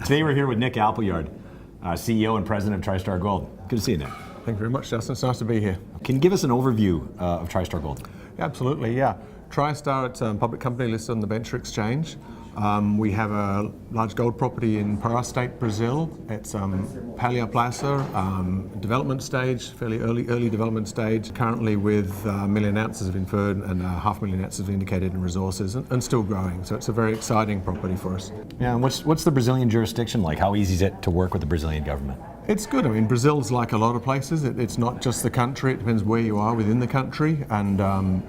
Today we're here with Nick Appleyard, CEO and President of TriStar Gold. Good to see you, Nick. Thank you very much, Justin. It's nice to be here. Can you give us an overview of TriStar Gold? Absolutely, yeah. TriStar, it's a public company listed on the Venture Exchange. We have a large gold property in Pará State, Brazil. It's Appleyard Placer, development stage, fairly early development stage, currently with 1 million ounces of inferred and 500,000 ounces of indicated in resources, and still growing. So it's a very exciting property for us. Yeah, and what's the Brazilian jurisdiction like? How easy is it to work with the Brazilian government? It's good. I mean, Brazil's like a lot of places. It's not just the country. It depends where you are within the country. And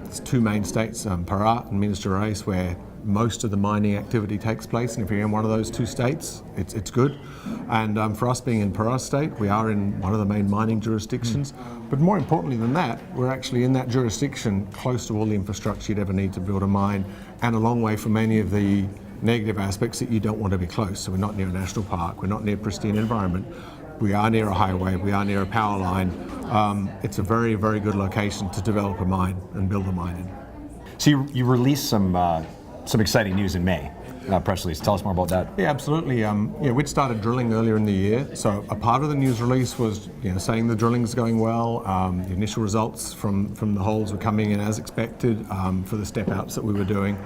it's two main states, Pará and Minas Gerais, where most of the mining activity takes place. And if you're in one of those two states, it's good. And for us being in Pará State, we are in one of the main mining jurisdictions. But more importantly than that, we're actually in that jurisdiction close to all the infrastructure you'd ever need to build a mine, and a long way from many of the negative aspects that you don't want to be close. So we're not near a national park. We're not near pristine environment. We are near a highway, we are near a power line. It's a very, very good location to develop a mine and build a mine in. So you released some exciting news in May, press release. Tell us more about that. Yeah, absolutely. We'd started drilling earlier in the year. So a part of the news release was saying the drilling's going well. The initial results from the holes were coming in as expected for the step outs that we were doing.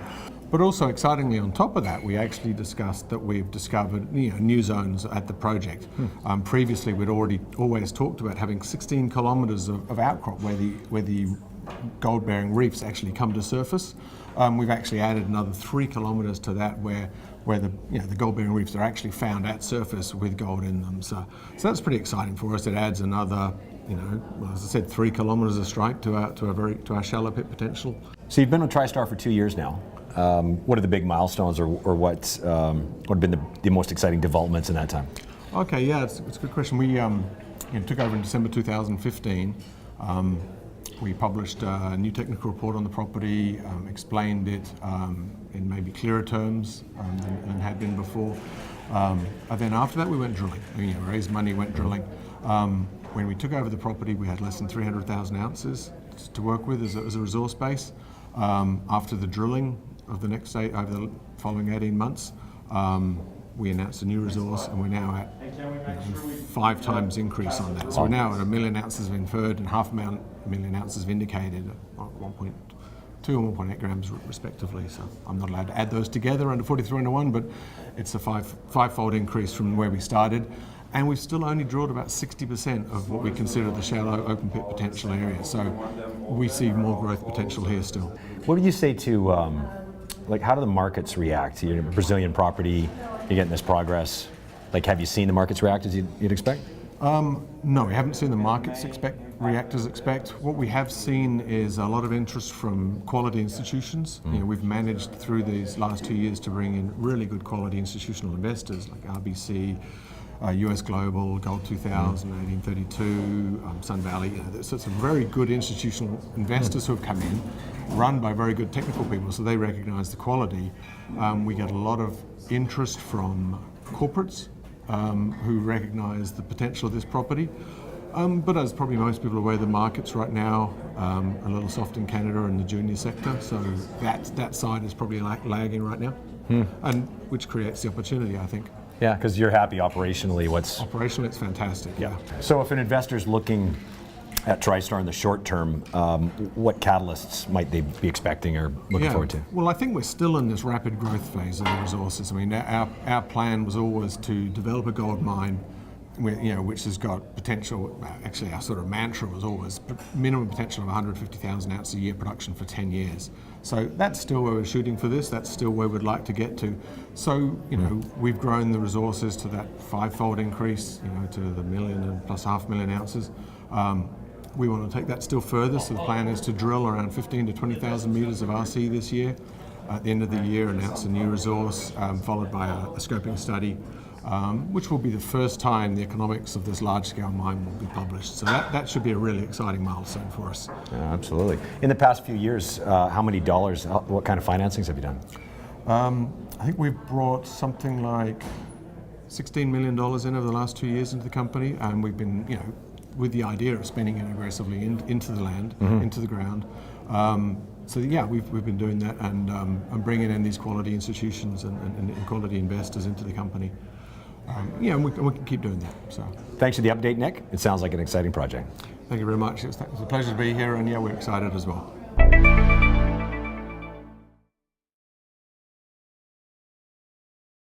But also excitingly on top of that, we actually discussed that we've discovered new zones at the project. Previously, we'd always talked about having 16 kilometres of outcrop where the gold-bearing reefs actually come to surface. We've actually added another 3 kilometres to that where the gold-bearing reefs are actually found at surface with gold in them. So that's pretty exciting for us. It adds another, as I said, 3 kilometres of strike to our shallow pit potential. So you've been with TriStar for 2 years now. What are the big milestones, or what have been the most exciting developments in that time? Okay, yeah, it's a good question. We took over in December 2015. We published a new technical report on the property, explained it in maybe clearer terms than had been before. And then after that, we went drilling. Raised money, went drilling. When we took over the property, we had less than 300,000 ounces to work with as a resource base. After the drilling of the next day, over the following 18 months, we announced a new resource, and we're now at 5 times increase on that. So we're now at 1 million ounces of inferred and 500,000 ounces of indicated at 1.2 and 1.8 grams respectively. So I'm not allowed to add those together under 43-1, but it's a five-fold increase from where we started. And we've still only drilled about 60% of what we consider the shallow open pit potential area. So we see more growth potential here still. What do you say to, how do the markets react? You're in a Brazilian property, you're getting this progress. Have you seen the markets react as you'd expect? No, we haven't seen the markets react as expect. What we have seen is a lot of interest from quality institutions. We've managed through these last 2 years to bring in really good quality institutional investors like RBC, US Global, Gold 2000, 1832, Sun Valley. So some very good institutional investors who have come in, run by very good technical people, so they recognise the quality. We get a lot of interest from corporates who recognise the potential of this property. But as probably most people are aware, the markets right now a little soft in Canada and the junior sector, so that side is probably lagging right now, and which creates the opportunity, I think. Yeah, because you're happy operationally. Operationally, it's fantastic. Yeah. So if an investor's looking at TriStar in the short term, what catalysts might they be expecting or looking forward to? Well, I think we're still in this rapid growth phase of the resources. I mean, our plan was always to develop a gold mine, which has got potential. Actually, our sort of mantra was always minimum potential of 150,000 ounces a year production for 10 years. So that's still where we're shooting for this. That's still where we'd like to get to. So, we've grown the resources to that 5-fold increase, to the 1 million and plus 500,000 ounces. We want to take that still further. So the plan is to drill around 15,000 to 20,000 meters of RC this year. At the end of the year, announce a new resource, followed by a scoping study, which will be the first time the economics of this large-scale mine will be published. So that should be a really exciting milestone for us. Yeah, absolutely. In the past few years, how many dollars, what kind of financings have you done? I think we've brought something like $16 million in over the last 2 years into the company, and we've been, with the idea of spending it aggressively into the land, into the ground. So yeah, we've been doing that, and bringing in these quality institutions and quality investors into the company. yeah, and we can keep doing that. So Thanks for the update, Nick. It sounds like an exciting project. thank you very much. It was a pleasure to be here, and yeah, we're excited as well.